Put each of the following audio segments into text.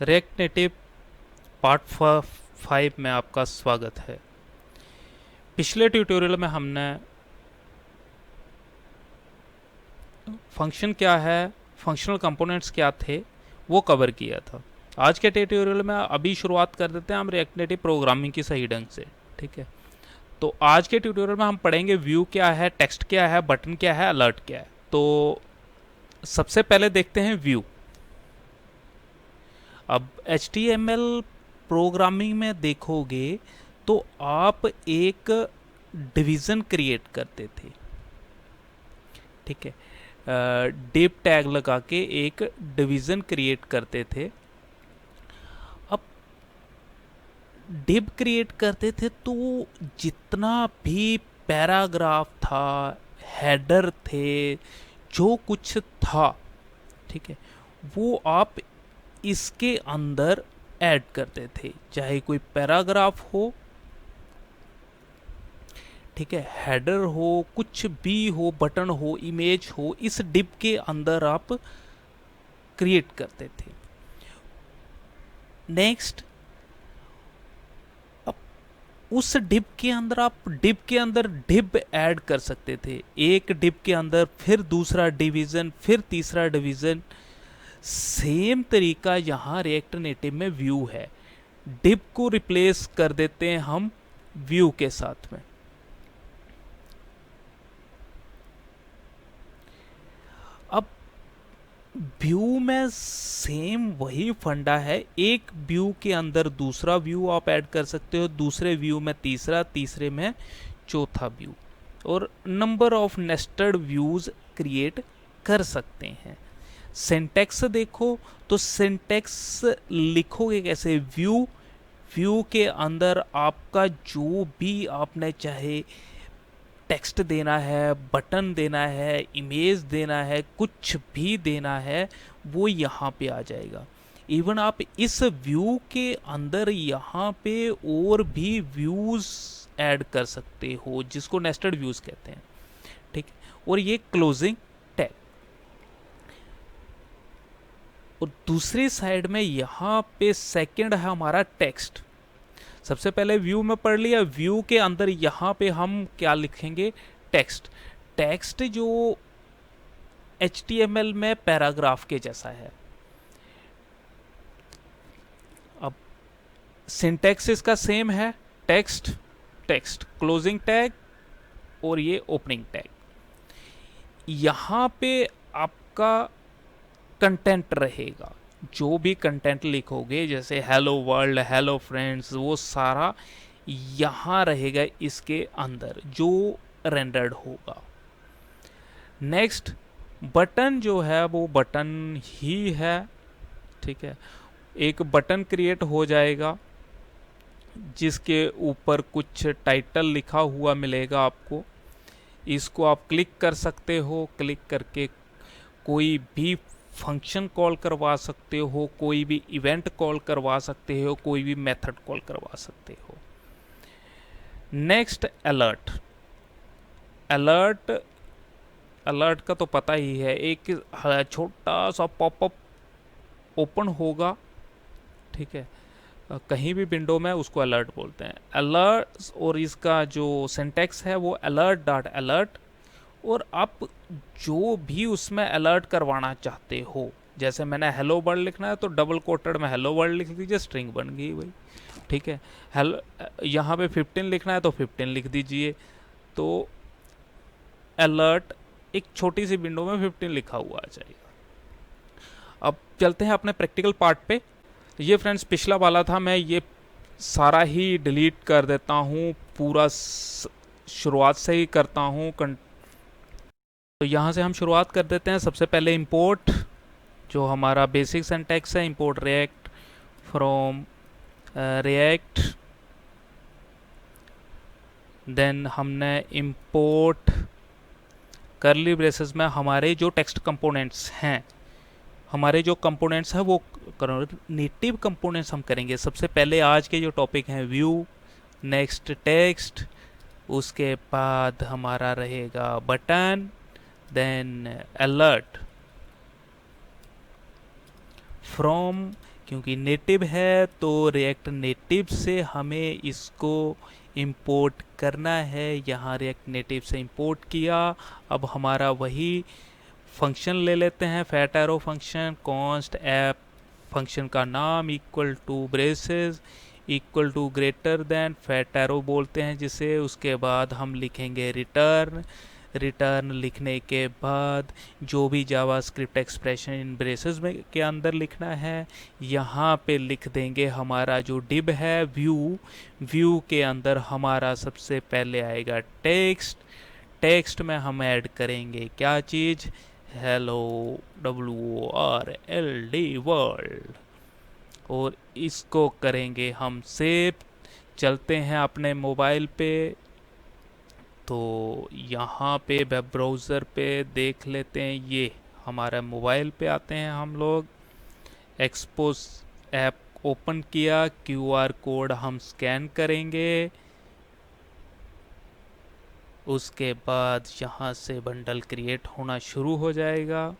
React native part 5 में आपका स्वागत है। पिछले ट्यूटोरियल में हमने फंक्शन क्या है, फंक्शनल कंपोनेंट्स क्या थे, वो कवर किया था। आज के ट्यूटोरियल में अभी शुरुआत कर देते हैं हम रिएक्ट नेटिव प्रोग्रामिंग की सही ढंग से। ठीक है, तो आज के ट्यूटोरियल में हम पढ़ेंगे व्यू क्या है, टेक्स्ट क्या है, बटन क्या है, अलर्ट क्या है। तो सबसे पहले देखते हैं व्यू। अब HTML प्रोग्रामिंग में देखोगे तो आप एक डिवीज़न क्रिएट करते थे। ठीक है, डिव टैग लगा के एक डिवीज़न क्रिएट करते थे। अब डिव क्रिएट करते थे तो जितना भी पैराग्राफ था, हेडर थे, जो कुछ था, ठीक है, वो आप इसके अंदर ऐड करते थे। चाहे कोई पैराग्राफ हो, ठीक है, हेडर हो, कुछ भी हो, बटन हो, इमेज हो, इस डिव के अंदर आप क्रिएट करते थे। नेक्स्ट, अब उस डिव के अंदर आप डिव के अंदर डिव ऐड कर सकते थे। एक डिव के अंदर फिर दूसरा डिवीजन, फिर तीसरा डिवीजन। सेम तरीका यहाँ रिएक्ट नेटिव में व्यू है। डिव को रिप्लेस कर देते हैं हम व्यू के साथ में। अब व्यू में सेम वही फंडा है। एक व्यू के अंदर दूसरा व्यू आप ऐड कर सकते हो, दूसरे व्यू में तीसरा, तीसरे में चौथा व्यू, और number of nested views create कर सकते हैं। सिंटैक्स देखो तो सिंटैक्स लिखोगे कैसे? व्यू के अंदर आपका जो भी आपने चाहे टेक्स्ट देना है, बटन देना है, इमेज देना है, कुछ भी देना है, वो यहाँ पे आ जाएगा। इवन आप इस व्यू के अंदर यहाँ पे और भी व्यूज ऐड कर सकते हो, जिसको नेस्टेड व्यूज कहते हैं। ठीक है, और ये क्लोजिंग टैग। और दूसरी साइड में यहाँ पे सेकंड है हमारा टेक्स्ट। सबसे पहले व्यू में पढ़ लिया, व्यू के अंदर यहाँ पे हम क्या लिखेंगे? टेक्स्ट। टेक्स्ट जो HTML में पैराग्राफ के जैसा है। अब सिंटैक्स इसका सेम है, टेक्स्ट, टेक्स्ट, क्लोजिंग टैग और ये ओपनिंग टैग। यहाँ पे आपका कंटेंट रहेगा, जो भी कंटेंट लिखोगे, जैसे हेलो वर्ल्ड, हेलो फ्रेंड्स, वो सारा यहाँ रहेगा इसके अंदर जो रेंडर्ड होगा। नेक्स्ट, बटन जो है वो बटन ही है। ठीक है, एक बटन क्रिएट हो जाएगा जिसके ऊपर कुछ टाइटल लिखा हुआ मिलेगा आपको। इसको आप क्लिक कर सकते हो, क्लिक करके कोई भी फंक्शन कॉल करवा सकते हो, कोई भी इवेंट कॉल करवा सकते हो, कोई भी मेथड कॉल करवा सकते हो। Next, alert. अलर्ट, अलर्ट का तो पता ही है, एक छोटा सा पॉपअप ओपन होगा, ठीक है, कहीं भी विंडो में, उसको अलर्ट बोलते हैं। अलर्ट, और इसका जो सिंटैक्स है वो अलर्ट डॉट अलर्ट। और आप जो भी उसमें अलर्ट करवाना चाहते हो, जैसे मैंने हेलो वर्ल्ड लिखना है तो डबल कोटेड में हेलो वर्ल्ड लिख दीजिए, स्ट्रिंग बन गई भाई। ठीक है, हेलो, यहाँ पे 15 लिखना है तो 15 लिख दीजिए, तो अलर्ट एक छोटी सी विंडो में 15 लिखा हुआ आ जाएगा। अब चलते हैं अपने प्रैक्टिकल पार्ट पे। ये फ्रेंड्स पिछला वाला था, मैं ये सारा ही डिलीट कर देता हूँ, पूरा शुरुआत से ही करता हूँ। तो यहाँ से हम शुरुआत कर देते हैं। सबसे पहले इंपोर्ट, जो हमारा बेसिक सिंटैक्स है, import React from React. Then हमने इंपोर्ट कर्ली ब्रेसेस में हमारे जो टेक्स्ट कंपोनेंट्स हैं, हमारे जो कंपोनेंट्स हैं वो नेटिव कंपोनेंट्स हम करेंगे। सबसे पहले आज के जो टॉपिक हैं व्यू, नेक्स्ट टेक्स्ट, उसके बाद हमारा रहेगा बटन, देन अलर्ट। फ्रॉम क्योंकि नेटिव है तो रिएक्ट नेटिव से हमें इसको इंपोर्ट करना है। यहाँ रिएक्ट नेटिव से इंपोर्ट किया। अब हमारा वही फंक्शन ले लेते हैं, fat arrow function, const app function का नाम equal to braces equal to greater than fat arrow बोलते हैं जिसे। उसके बाद हम लिखेंगे रिटर्न। रिटर्न लिखने के बाद जो भी जावास्क्रिप्ट एक्सप्रेशन इन ब्रेसेस में के अंदर लिखना है यहाँ पे लिख देंगे। हमारा जो डिब है व्यू, व्यू के अंदर हमारा सबसे पहले आएगा टेक्स्ट। टेक्स्ट में हम ऐड करेंगे क्या चीज़, हेलो, WORLD वर्ल्ड, और इसको करेंगे हम सेव। चलते हैं अपने मोबाइल पे, तो यहाँ पे वेब ब्राउज़र पे देख लेते हैं। ये हमारा मोबाइल पे आते हैं हम लोग, एक्सपोज ऐप ओपन किया, QR कोड हम स्कैन करेंगे। उसके बाद यहाँ से बंडल क्रिएट होना शुरू हो जाएगा।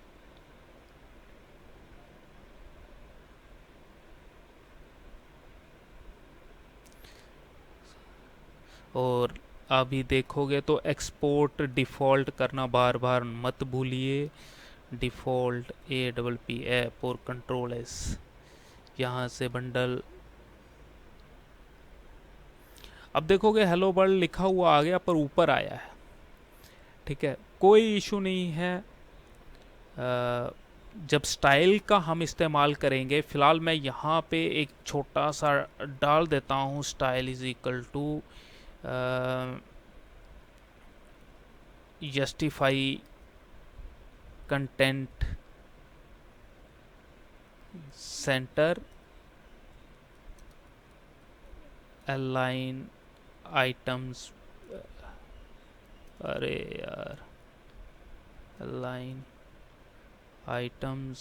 और अभी देखोगे तो एक्सपोर्ट डिफ़ॉल्ट करना बार बार मत भूलिए। डिफ़ॉल्ट APP ऐप और Ctrl+S, यहाँ से बंडल। अब देखोगे हेलो वर्ल्ड लिखा हुआ आ गया पर ऊपर आया है, ठीक है, कोई इशू नहीं है। जब स्टाइल का हम इस्तेमाल करेंगे, फ़िलहाल मैं यहाँ पे एक छोटा सा डाल देता हूँ, style is equal to justify content centre align items, अरे यार, अलाइन आइटम्स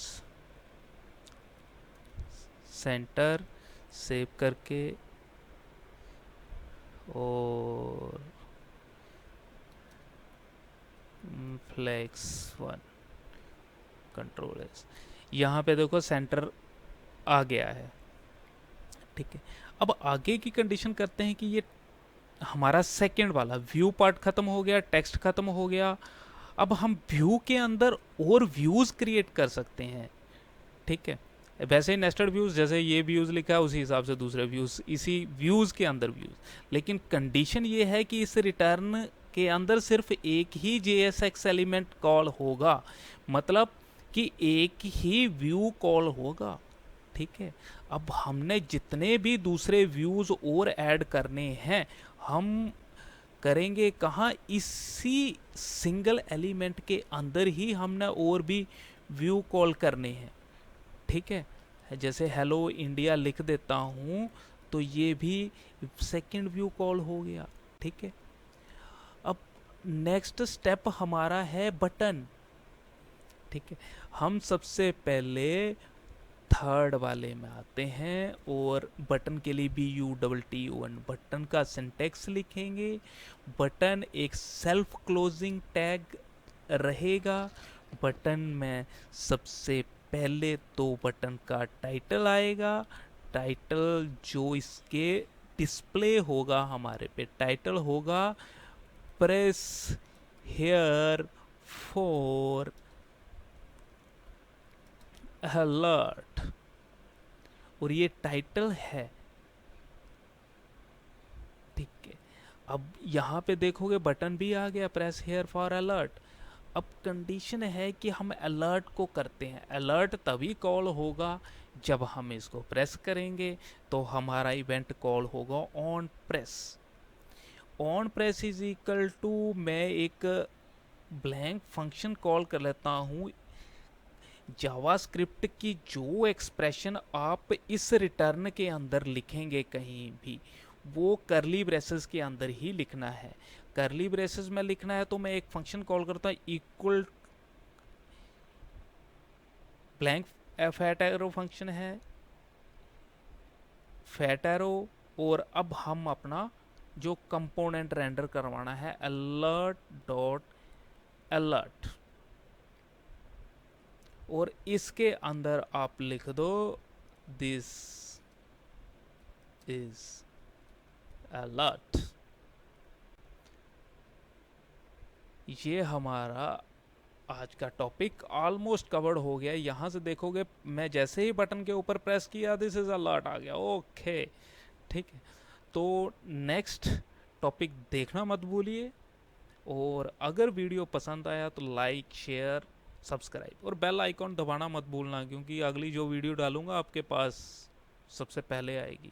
सेंटर, सेव करके, और फ्लेक्स 1, Ctrl+S। यहाँ पे देखो सेंटर आ गया है, ठीक है। अब आगे की कंडीशन करते हैं कि ये हमारा सेकंड वाला व्यू पार्ट खत्म हो गया, टेक्स्ट खत्म हो गया। अब हम व्यू के अंदर और व्यूज क्रिएट कर सकते हैं, ठीक है। वैसे ही नेस्टेड व्यूज, जैसे ये व्यूज लिखा है उसी हिसाब से दूसरे व्यूज, इसी व्यूज के अंदर व्यूज। लेकिन कंडीशन ये है कि इस रिटर्न के अंदर सिर्फ एक ही JSX एलिमेंट कॉल होगा, मतलब कि एक ही व्यू कॉल होगा, ठीक है। अब हमने जितने भी दूसरे व्यूज और ऐड करने हैं हम करेंगे कहाँ, इसी सिंगल एलिमेंट के अंदर ही हमने और भी व्यू कॉल करने हैं, ठीक है। जैसे हेलो इंडिया लिख देता हूँ तो ये भी सेकंड व्यू कॉल हो गया, ठीक है। अब नेक्स्ट स्टेप हमारा है बटन, ठीक है। हम सबसे पहले थर्ड वाले में आते हैं और बटन के लिए BUTTON बटन का सिंटेक्स लिखेंगे। बटन एक सेल्फ क्लोजिंग टैग रहेगा। बटन में सबसे पहले तो बटन का टाइटल आएगा, टाइटल जो इसके डिस्प्ले होगा हमारे पे, टाइटल होगा प्रेस हेयर फॉर अलर्ट, और ये टाइटल है, ठीक है। अब यहाँ पे देखोगे बटन भी आ गया, प्रेस हेयर फॉर अलर्ट। अब कंडीशन है कि हम अलर्ट को करते हैं, अलर्ट तभी कॉल होगा जब हम इसको प्रेस करेंगे, तो हमारा इवेंट कॉल होगा on press. On press is equal to, मैं एक ब्लैंक फंक्शन कॉल कर लेता हूँ। जावास्क्रिप्ट की जो एक्सप्रेशन आप इस रिटर्न के अंदर लिखेंगे कहीं भी, वो करली ब्रेसेस के अंदर ही लिखना है। करली ब्रेसेस में लिखना है तो मैं एक फंक्शन कॉल करता हूँ equal blank, fat arrow function है, फैट एरो, और अब हम अपना जो कंपोनेंट रेंडर करवाना है अलर्ट डॉट अलर्ट, और इसके अंदर आप लिख दो दिस इज अलर्ट। ये हमारा आज का टॉपिक ऑलमोस्ट कवर्ड हो गया। यहाँ से देखोगे मैं जैसे ही बटन के ऊपर प्रेस किया दिस इज अलर्ट आ गया। ओके ठीक है, तो नेक्स्ट टॉपिक देखना मत भूलिए। और अगर वीडियो पसंद आया तो लाइक शेयर सब्सक्राइब और बेल आइकॉन दबाना मत भूलना, क्योंकि अगली जो वीडियो डालूंगा आपके पास सबसे पहले आएगी।